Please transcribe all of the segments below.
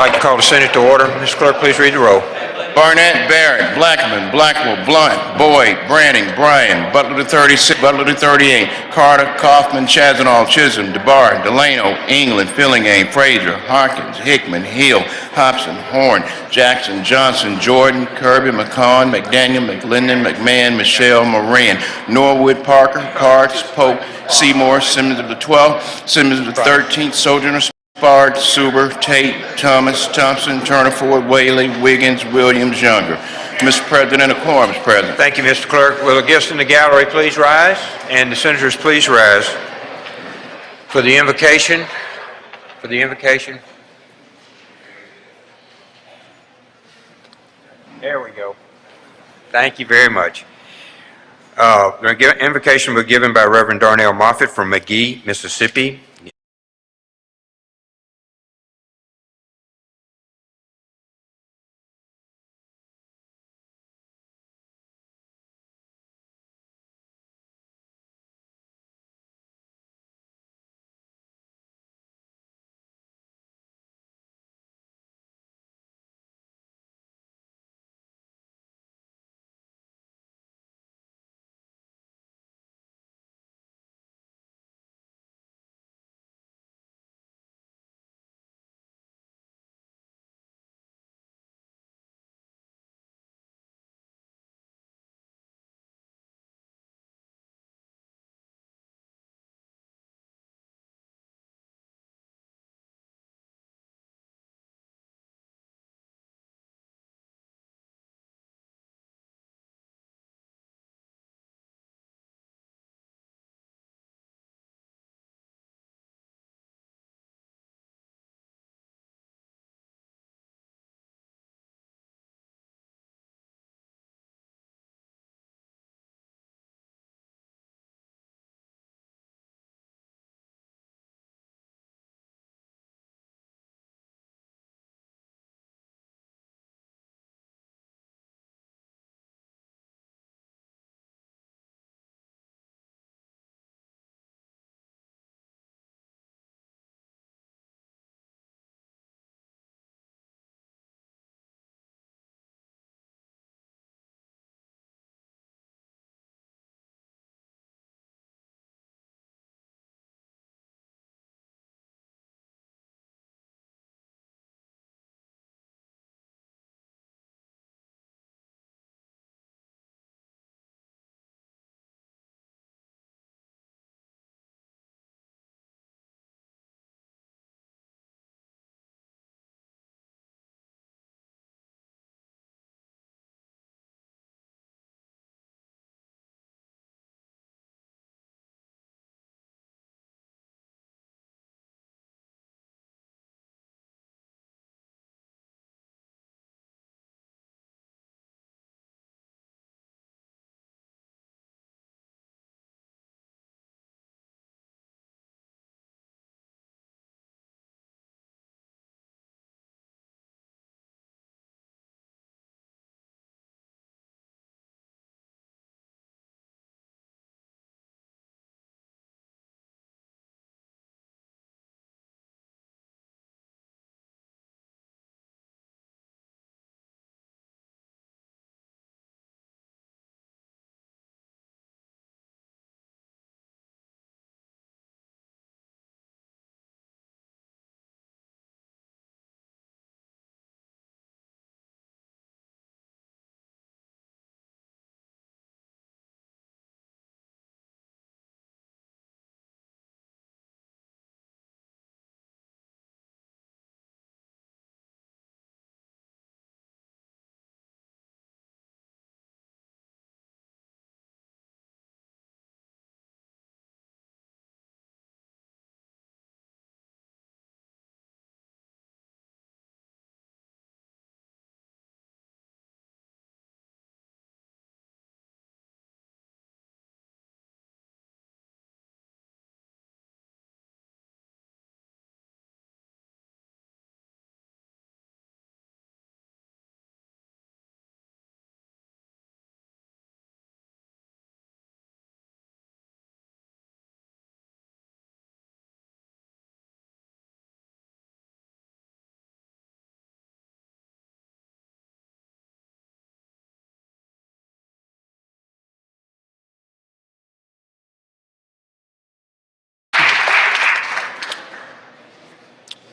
I'd like to call the Senate to order. Mr. Clerk, please read the roll. Barnett, Barrett, Blackman, Blackwell, Blunt, Boyd, Branning, Bryan, Butler to 36, Butler to 38, Carter, Kaufman, Chazanall, Chisholm, DeBar, Delano, England, Fillingham, Frazier, Hawkins, Hickman, Hill, Hobson, Horn, Jackson, Johnson, Jordan, Kirby, McCon, McDaniel, McLendon, McMahon, Michelle, Moran, Norwood, Parker, Parks, Pope, Seymour, Simmons of the 12th, Simmons of the 13th, Sojourner, Bard, Suber, Tate, Thomas, Thompson, Turner, Ford, Whaley, Wiggins, Williams, Younger. Mr. President, a quorum is present. Thank you, Mr. Clerk. Will the guests in the gallery please rise? And the senators please rise for the invocation. For the invocation. There we go. Thank you very much. The invocation will be given by Reverend Darnell Moffitt from McGee, Mississippi.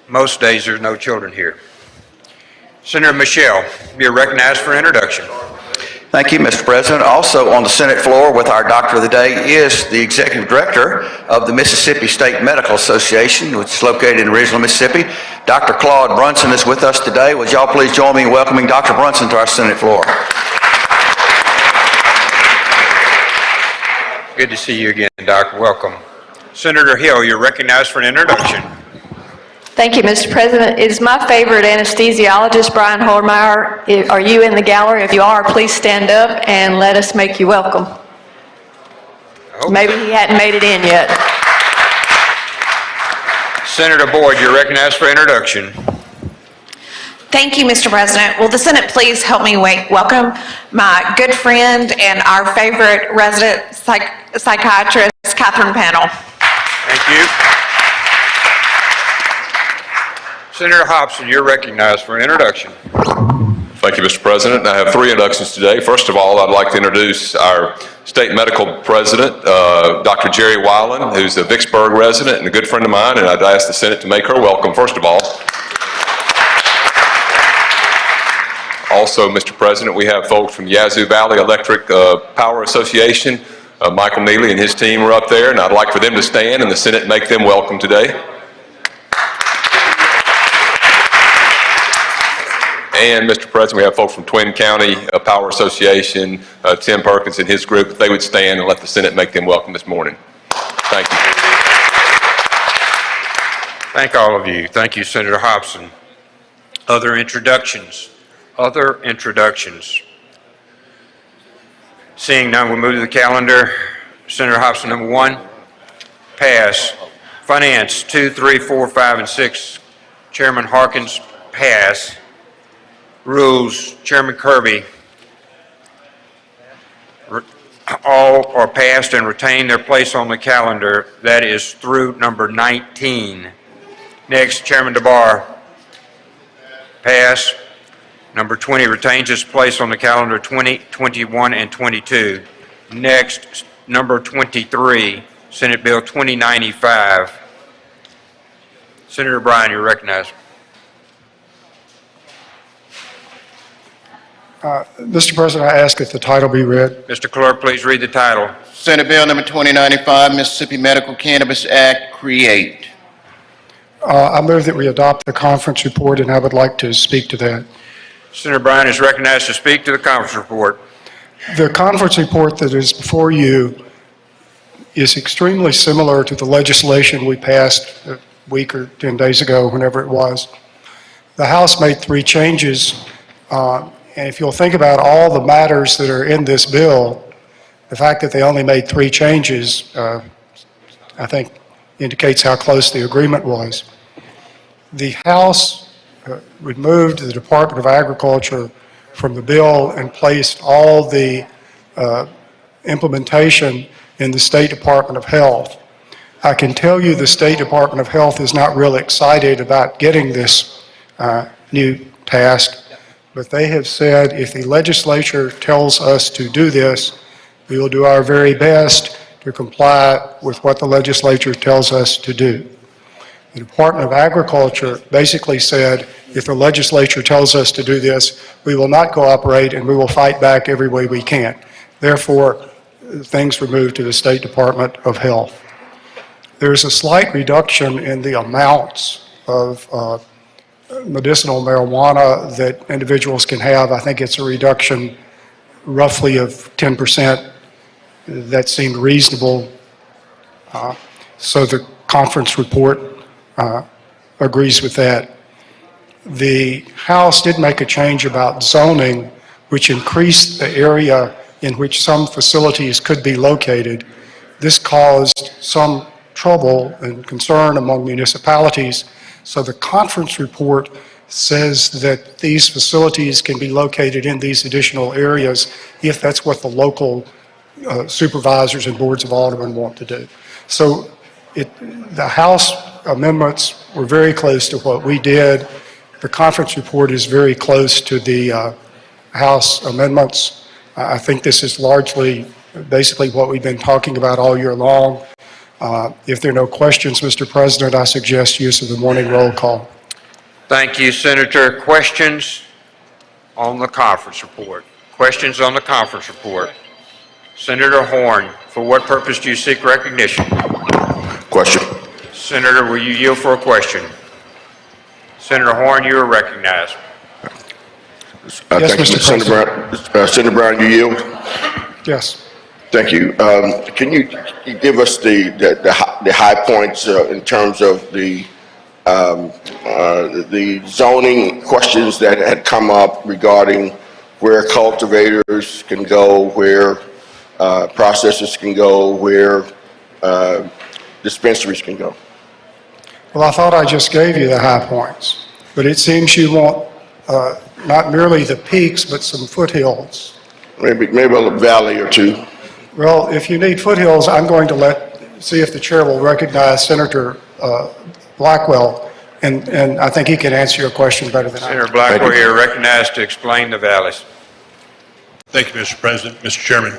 Most days there's no children here. Senator Michelle, you're recognized for introduction. Thank you, Mr. President. Also on the Senate floor with our Doctor of the Day is the Executive Director of the Mississippi State Medical Association, which is located in Ridgeland, Mississippi. Dr. Claude Brunson is with us today. Would y'all please join me in welcoming Dr. Brunson to our Senate floor? Good to see you again, Doc. Welcome. Senator Hill, you're recognized for an introduction. Thank you, Mr. President. It is my favorite anesthesiologist, Brian Hormeyer. Are you in the gallery? If you are, please stand up and let us make you welcome. Maybe he hadn't made it in yet. Senator Boyd, you're recognized for introduction. Thank you, Mr. President. Will the Senate please help me welcome my good friend and our favorite resident psychiatrist, Catherine Pannell. Thank you. Senator Hobson, you're recognized for an introduction. Thank you, Mr. President. I have 3 introductions today. First of all, I'd like to introduce our state medical president, Dr. Jerry Weiland, who's a Vicksburg resident and a good friend of mine, and I'd ask the Senate to make her welcome, first of all. Also, Mr. President, we have folks from Yazoo Valley Electric Power Association. Michael Neely and his team are up there, and I'd like for them to stand and the Senate make them welcome today. And, Mr. President, we have folks from Twin County Power Association, Tim Perkins and his group. If they would stand and let the Senate make them welcome this morning. Thank you. Thank all of you. Thank you, Senator Hobson. Other introductions? Other introductions? Seeing none, we'll move to the calendar. Senator Hobson, number 1, pass. Finance, 2, 3, 4, 5, and 6. Chairman Harkins, pass. Rules, Chairman Kirby. All are passed and retain their place on the calendar. That is through number 19. Next, Chairman DeBar. Pass. Number 20 retains its place on the calendar, 20, 21, and 22. Next, number 23, Senate Bill 2095. Senator Bryan, you're recognized. Mr. President, I ask that the title be read. Mr. Clerk, please read the title. Senate Bill number 2095, Mississippi Medical Cannabis Act, create. I move that we adopt the conference report, and I would like to speak to that. Senator Bryan is recognized to speak to the conference report. The conference report that is before you is extremely similar to the legislation we passed a week or 10 days ago, whenever it was. The House made 3 changes. And if you'll think about all the matters that are in this bill, the fact that they only made 3 changes, I think, indicates how close the agreement was. The House removed the Department of Agriculture from the bill and placed all the implementation in the State Department of Health. I can tell you the State Department of Health is not real excited about getting this new task. But they have said if the legislature tells us to do this, we will do our very best to comply with what the legislature tells us to do. The Department of Agriculture basically said if the legislature tells us to do this, we will not cooperate and we will fight back every way we can. Therefore, things were moved to the State Department of Health. There's a slight reduction in the amounts of medicinal marijuana that individuals can have. I think it's a reduction roughly of 10%. That seemed reasonable. So the conference report agrees with that. The House did make a change about zoning, which increased the area in which some facilities could be located. This caused some trouble and concern among municipalities. So the conference report says that these facilities can be located in these additional areas if that's what the local supervisors and boards of aldermen want to do. So the House amendments were very close to what we did. The conference report is very close to the House amendments. I think this is largely basically what we've been talking about all year long. If there are no questions, Mr. President, I suggest use of the morning roll call. Thank you, Senator. Questions on the conference report? Questions on the conference report? Senator Horn, for what purpose do you seek recognition? Question. Senator, will you yield for a question? Senator Horn, you are recognized. Yes, Thank you, Mr. Senator Brown. Senator Brown, you yield? Yes. Thank you. Can you give us the high points in terms of the zoning questions that had come up regarding where cultivators can go, where processors can go, where dispensaries can go? Well, I thought I just gave you the high points, but it seems you want not merely the peaks, but some foothills. Maybe a valley or two. Well, if you need foothills, I'm going to see if the chair will recognize Senator Blackwell, and I think he can answer your question better than I Senator can. Blackwell, you're recognized to explain the valleys. Thank you, Mr. President. Mr. Chairman,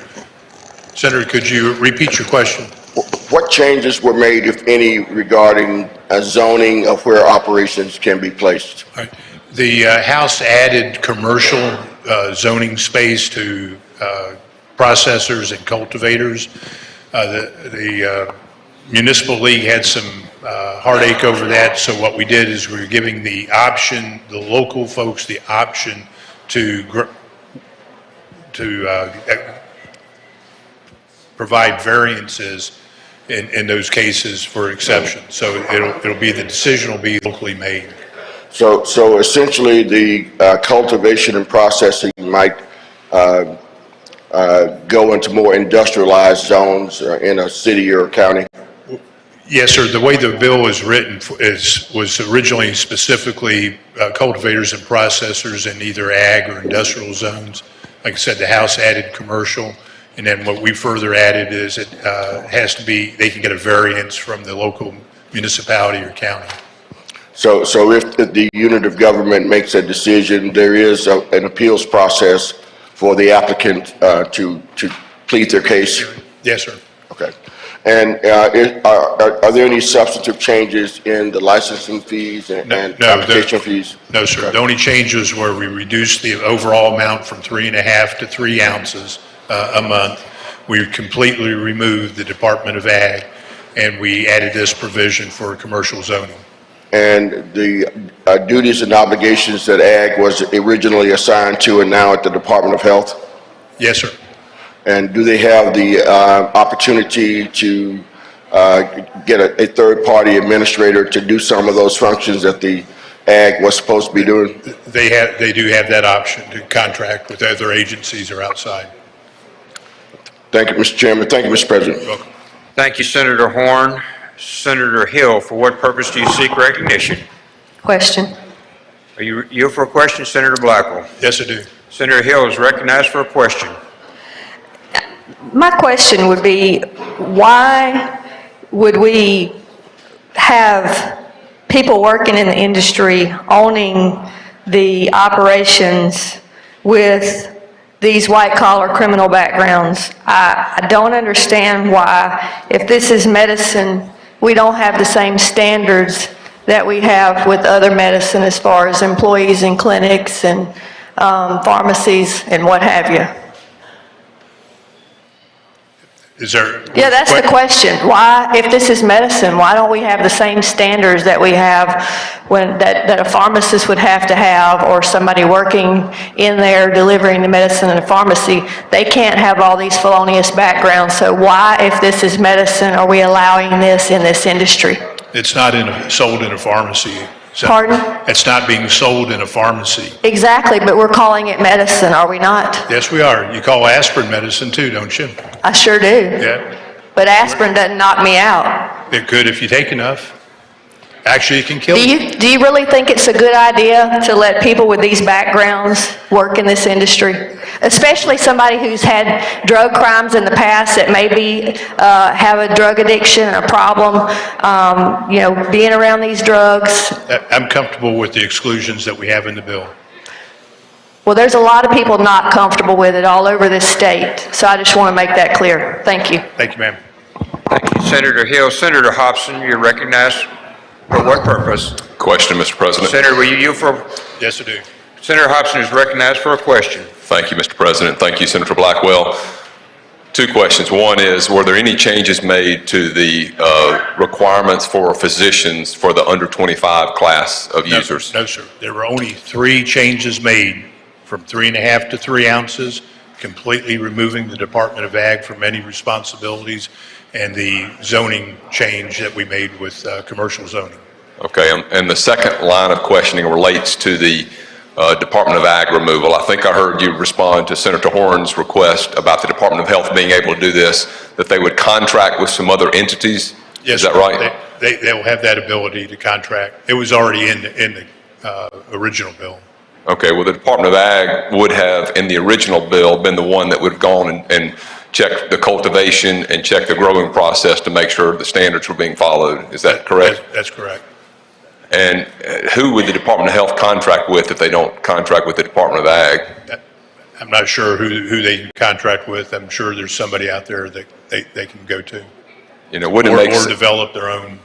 Senator, could you repeat your question? What changes were made, if any, regarding zoning of where operations can be placed? All right. The House added commercial zoning space to processors and cultivators. The Municipal League had some heartache over that, so what we did is we were giving the local folks the option to provide variances in those cases for exceptions. So the decision will be locally made. So essentially, the cultivation and processing might go into more industrialized zones in a city or county? Yes, sir. The way the bill was written was originally specifically cultivators and processors in either ag or industrial zones. Like I said, the House added commercial, and then what we further added is it has to be, they can get a variance from the local municipality or county. So if the unit of government makes a decision, there is an appeals process for the applicant to plead their case? Yes, sir. Okay. And are there any substantive changes in the licensing fees and application fees? No, sir. Okay. The only changes were we reduced the overall amount from 3.5 to 3 ounces a month. We completely removed the Department of Ag, and we added this provision for commercial zoning. And the duties and obligations that Ag was originally assigned to and now at the Department of Health? Yes, sir. And do they have the opportunity to get a third-party administrator to do some of those functions that the Ag was supposed to be doing? They do have that option to contract with other agencies or outside. Thank you, Mr. Chairman. Thank you, Mr. President. You're welcome. Thank you, Senator Horn. Senator Hill, for what purpose do you seek recognition? Question. Are you yield for a question, Senator Blackwell? Yes, I do. Senator Hill is recognized for a question. My question would be, why would we have people working in the industry owning the operations with these white-collar criminal backgrounds? I don't understand why, if this is medicine, we don't have the same standards that we have with other medicine as far as employees in clinics and pharmacies and what have you. Is there? Yeah, that's the question. Why, if this is medicine, why don't we have the same standards that we have that a pharmacist would have to have, or somebody working in there delivering the medicine in a pharmacy? They can't have all these felonious backgrounds. So why, if this is medicine, are we allowing this in this industry? It's not sold in a pharmacy. Pardon? It's not being sold in a pharmacy. Exactly, but we're calling it medicine, are we not? Yes, we are. You call aspirin medicine too, don't you? I sure do. Yeah. But aspirin doesn't knock me out. It could if you take enough. Actually, it can kill you. Do you really think it's a good idea to let people with these backgrounds work in this industry? Especially somebody who's had drug crimes in the past that maybe have a drug addiction, a problem, being around these drugs. I'm comfortable with the exclusions that we have in the bill. Well, there's a lot of people not comfortable with it all over this state, so I just want to make that clear. Thank you. Thank you, ma'am. Thank you, Senator Hill. Senator Hobson, you're recognized. For what purpose? Question, Mr. President. Senator, will you yield for? Yes, I do. Senator Hobson is recognized for a question. Thank you, Mr. President. Thank you, Senator Blackwell. Two questions. One is, were there any changes made to the requirements for physicians for the under 25 class of users? No, sir. There were only 3 changes made, from 3.5 to 3 ounces, completely removing the Department of Ag from any responsibilities, and the zoning change that we made with commercial zoning. Okay, and the second line of questioning relates to the Department of Ag removal. I think I heard you respond to Senator Horn's request about the Department of Health being able to do this, that they would contract with some other entities. Yes, is that sir. right? They will have that ability to contract. It was already in the original bill. Okay, well, the Department of Ag would have, in the original bill, been the one that would have gone and checked the cultivation and checked the growing process to make sure the standards were being followed. Is that correct? That's correct. And who would the Department of Health contract with if they don't contract with the Department of Ag? I'm not sure who they can contract with. I'm sure there's somebody out there that they can go to. You know, wouldn't it make Or sense? develop their own.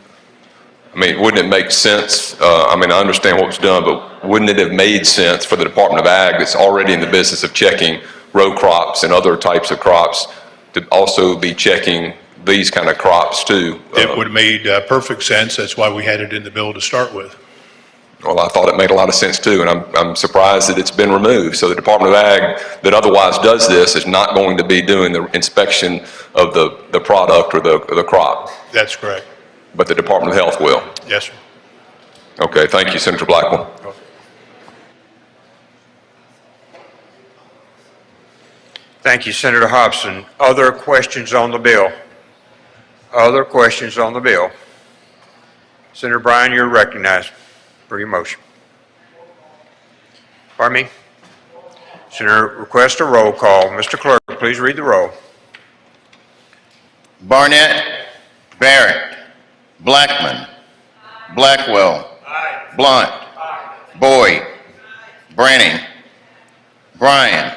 I mean, wouldn't it make sense? I mean, I understand what was done, but wouldn't it have made sense for the Department of Ag that's already in the business of checking row crops and other types of crops to also be checking these kind of crops too? It would have made perfect sense. That's why we had it in the bill to start with. Well, I thought it made a lot of sense too, and I'm surprised that it's been removed. So the Department of Ag that otherwise does this is not going to be doing the inspection of the product or the crop, That's correct. but the Department of Health will. Yes, sir. Okay, thank you, Senator Blackwell. Thank you, Senator Hobson. Other questions on the bill? Other questions on the bill? Senator Bryan, you're recognized for your motion. Pardon me? Senator, request a roll call. Mr. Clerk, please read the roll. Barnett, Barrett, Blackman, Blackwell, Blunt, Boyd, Branning, Bryan,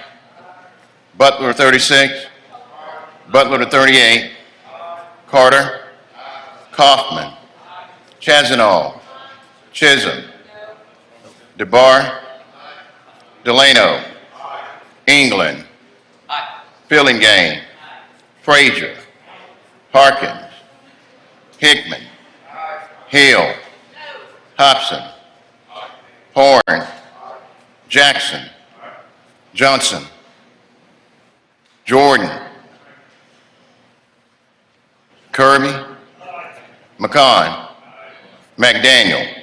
Butler 36, Butler to 38, Carter, Kaufman, Chazanall, Chisholm, DeBar, Delano, England, Fillingane, Frazier, Harkins, Hickman, Hill, Hobson, Horn, Jackson, Johnson, Jordan, Kirby, McCon, McDaniel,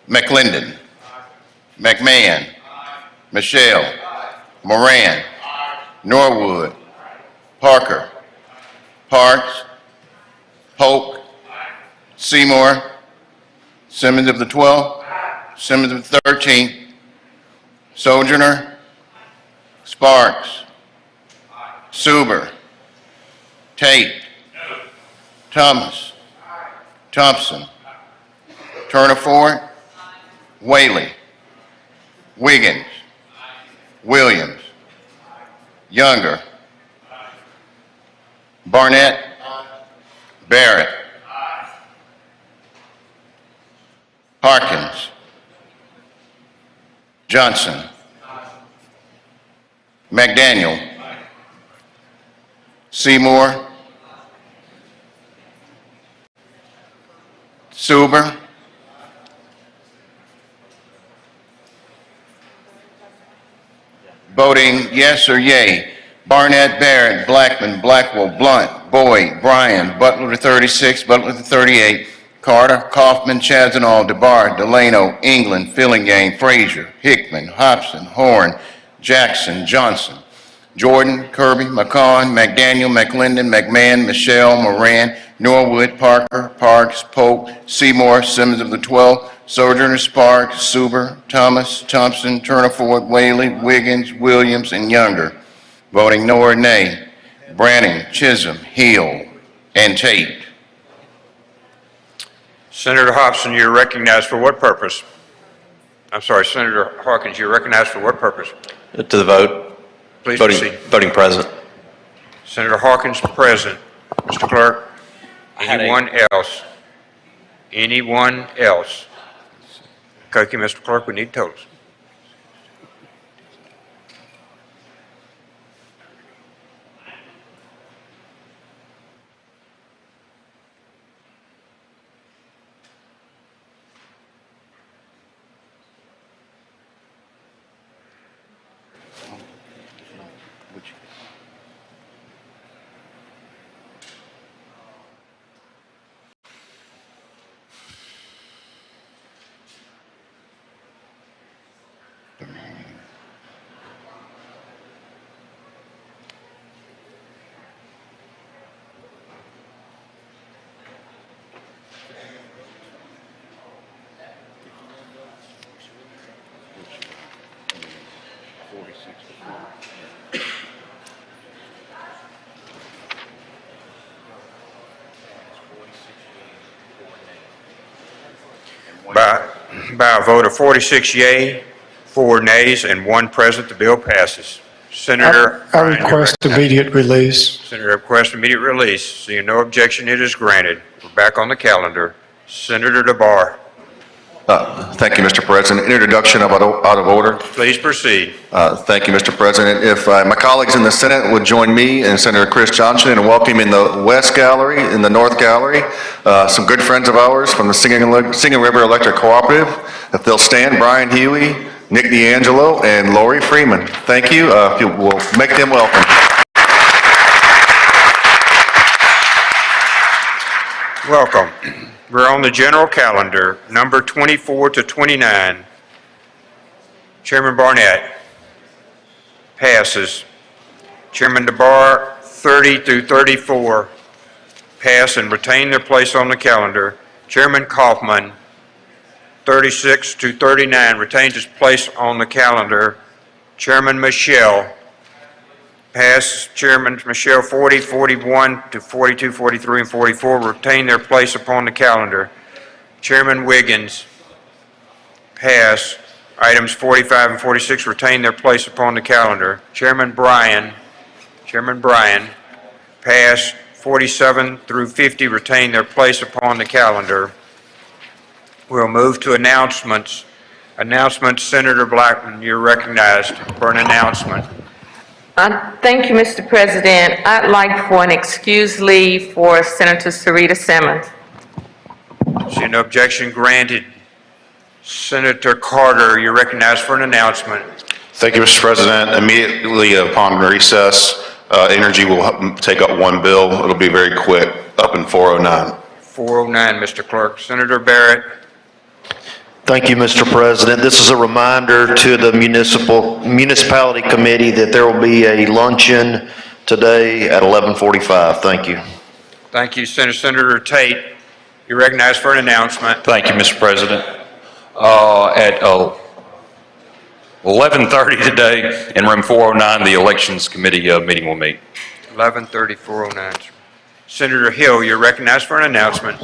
McClendon, McMahon, Michelle, Moran, Norwood, Parker, Parks, Polk, Seymour, Simmons of the 12th, Simmons of the 13th, Sojourner, Sparks, Suber, Tate, Thomas, Thompson, Turner Ford, Whaley, Wiggins, Williams, Younger, Barnett, Barrett, Harkins, Johnson, McDaniel, Seymour, Suber, voting yes or yay. Barnett, Barrett, Blackman, Blackwell, Blunt, Boyd, Bryan, Butler to 36, Butler to 38, Carter, Kaufman, Chazanall, DeBar, Delano, England, Fillingane, Frazier, Hickman, Hobson, Horn, Jackson, Johnson, Jordan, Kirby, McCon, McDaniel, McClendon, McMahon, Michelle, Moran, Norwood, Parker, Parks, Polk, Seymour, Simmons of the 12th, Sojourner, Sparks, Suber, Thomas, Thompson, Turner Ford, Whaley, Wiggins, Williams, and Younger. Voting no or nay, Branning, Chisholm, Hill, and Tate. Senator Hobson, you're recognized for what purpose? I'm sorry, Senator Harkins, you're recognized for what purpose? To the vote. Please proceed. Voting present. Senator Harkins, present. Mr. Clerk, anyone else? Anyone else? Okay, Mr. Clerk, we need totals. By a vote of 46 yea, 4 nays, and 1 present, the bill passes. Senator I Bryan, request immediate release. Senator requests immediate release. Seeing no objection, it is granted. We're back on the calendar. Senator DeBar, Thank you, Mr. President. Introduction out of order. please proceed. Thank you, Mr. President. If my colleagues in the Senate would join me and Senator Chris Johnson in welcoming the West Gallery and the North Gallery, some good friends of ours from the Singing River Electric Cooperative. If they'll stand, Brian Huey, Nick D'Angelo, and Lori Freeman. Thank you. If you will make them welcome. Welcome. We're on the general calendar, number 24 to 29. Chairman Barnett passes. Chairman DeBar, 30 through 34 pass and retain their place on the calendar. Chairman Kaufman, 36 to 39 retains his place on the calendar. Chairman Michelle, pass. Chairman Michelle, 40, 41 to 42, 43, and 44 retain their place upon the calendar. Chairman Wiggins, pass. Items 45 and 46 retain their place upon the calendar. Chairman Bryan, pass. 47 through 50 retain their place upon the calendar. We'll move to announcements. Announcements, Senator Blackman, you're recognized for an announcement. Thank you, Mr. President. I'd like for an excuse leave for Senator Sarita Simmons. Seeing no objection granted. Senator Carter, you're recognized for an announcement. Thank you, Mr. President. Immediately upon recess, Energy will take up one bill. It'll be very quick, up in 409. 409, Mr. Clerk. Senator Barrett. Thank you, Mr. President. This is a reminder to the Municipality Committee that there will be a luncheon today at 11:45. Thank you. Thank you, Senator Tate. You're recognized for an announcement. Thank you, Mr. President. At 11:30 today in room 409, the Elections Committee meeting will meet. 11:30, 409. Senator Hill, you're recognized for an announcement.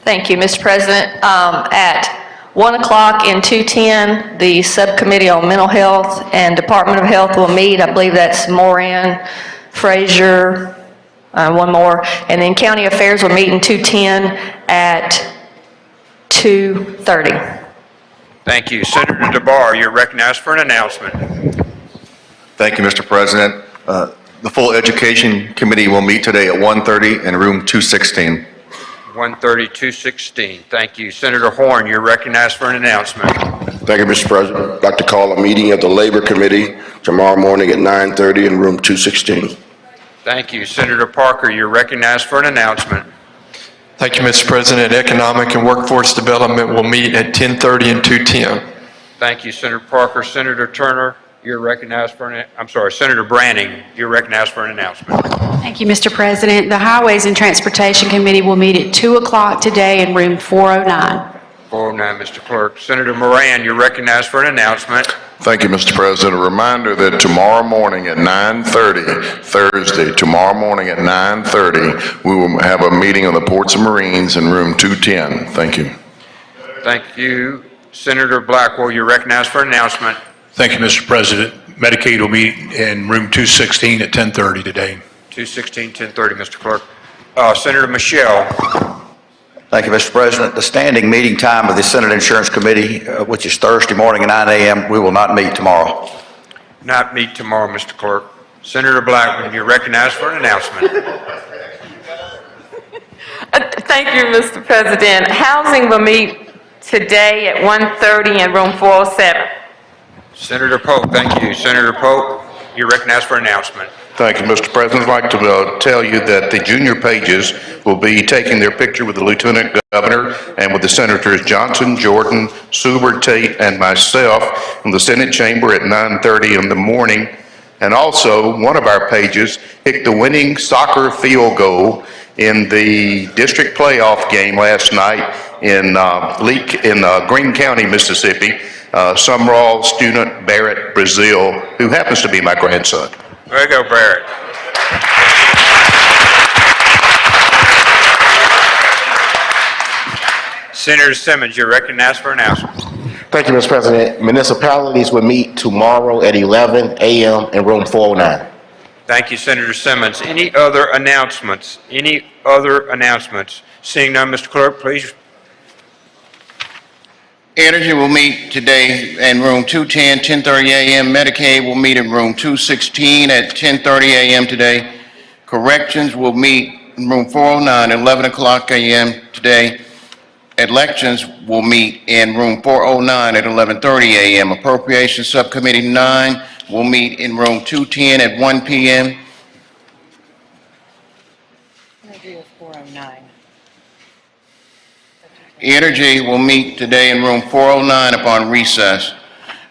Thank you, Mr. President. At 1 o'clock in 210, the Subcommittee on Mental Health and Department of Health will meet. I believe that's Moran, Frazier, one more. And then County Affairs will meet in 210 at 2:30. Thank you. Senator DeBar, you're recognized for an announcement. Thank you, Mr. President. The full Education Committee will meet today at 1:30 in room 216. 1:30, 216. Thank you. Senator Horn, you're recognized for an announcement. Thank you, Mr. President. I'd like to call a meeting of the Labor Committee tomorrow morning at 9:30 in room 216. Thank you. Senator Parker, you're recognized for an announcement. Thank you, Mr. President. Economic and Workforce Development will meet at 10:30 and 2:10. Thank you, Senator Parker. Senator Turner, you're recognized for Senator Branning, you're recognized for an announcement. Thank you, Mr. President. The Highways and Transportation Committee will meet at 2 o'clock today in room 409. 409, Mr. Clerk. Senator Moran, you're recognized for an announcement. Thank you, Mr. President. A reminder that tomorrow morning at 9:30, Thursday, tomorrow morning at 9:30, we will have a meeting on the Ports and Marines in room 210. Thank you. Thank you. Senator Blackwell, you're recognized for an announcement. Thank you, Mr. President. Medicaid will meet in room 216 at 10:30 today. 216, 10:30, Mr. Clerk. Senator Michelle, Thank you, Mr. President. The standing meeting time of the Senate Insurance Committee, which is Thursday morning at 9 a.m., we will not meet tomorrow. Not meet tomorrow, Mr. Clerk. Senator Blackman, you're recognized for an announcement. Thank you, Mr. President. Housing will meet today at 1:30 in room 407. Senator Polk, thank you. Senator Polk, you're recognized for an announcement. Thank you, Mr. President. I'd like to tell you that the junior pages will be taking their picture with the Lieutenant Governor and with the Senators Johnson, Jordan, Seward, Tate, and myself in the Senate chamber at 9:30 in the morning. And also, one of our pages hit the winning soccer field goal in the district playoff game last night in Greene County, Mississippi. Summerall student Barrett Brazil, who happens to be my grandson. There you go, Barrett. Senator Simmons, you're recognized for announcements. Thank you, Mr. President. Municipalities will meet tomorrow at 11 a.m. in room 409. Thank you, Senator Simmons. Any other announcements? Any other announcements? Seeing none, Mr. Clerk, please. Energy will meet today in room 210, 10:30 a.m. Medicaid will meet in room 216 at 10:30 a.m. today. Corrections will meet in room 409 at 11 o'clock a.m. today. Elections will meet in room 409 at 11:30 a.m. Appropriations Subcommittee 9 will meet in room 210 at 1 p.m. Energy will meet today in room 409 upon recess.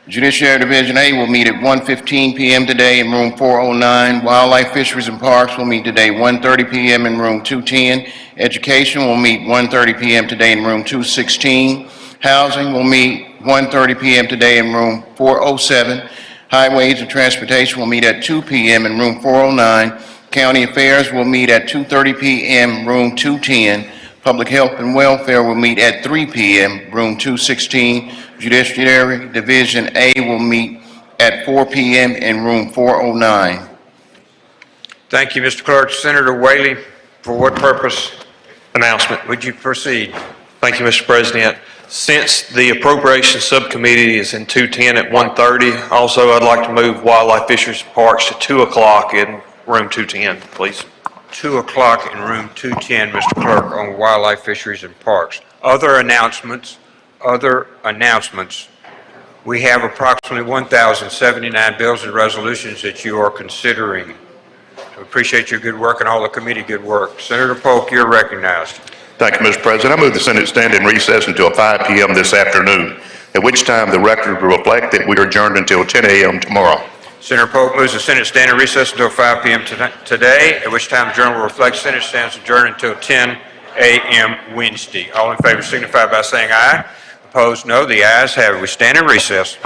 Judiciary Division A will meet at 1:15 p.m. today in room 409. Wildlife, Fisheries, and Parks will meet today 1:30 p.m. in room 210. Education will meet 1:30 p.m. today in room 216. Housing will meet 1:30 p.m. today in room 407. Highways and Transportation will meet at 2 p.m. in room 409. County Affairs will meet at 2:30 p.m. room 210. Public Health and Welfare will meet at 3 p.m. room 216. Judiciary Division A will meet at 4 p.m. in room 409. Thank you, Mr. Clerk. Senator Whaley, for what purpose? Announcement. Would you proceed? Thank you, Mr. President. Since the Appropriations Subcommittee is in 210 at 1:30, also I'd like to move Wildlife, Fisheries, and Parks to 2 o'clock in room 210, please. 2 o'clock in room 210, Mr. Clerk, on Wildlife, Fisheries, and Parks. Other announcements? Other announcements. We have approximately 1,079 bills and resolutions that you are considering. We appreciate your good work and all the committee good work. Senator Polk, you're recognized. Thank you, Mr. President. I move the Senate stand in recess until 5 p.m. this afternoon, at which time the record will reflect that we are adjourned until 10 a.m. tomorrow. Senator Polk moves the Senate stand in recess until 5 p.m. today, at which time the journal will reflect Senate stands adjourned until 10 a.m. Wednesday. All in favor signify by saying aye. Opposed, no. The ayes have it. We stand in recess.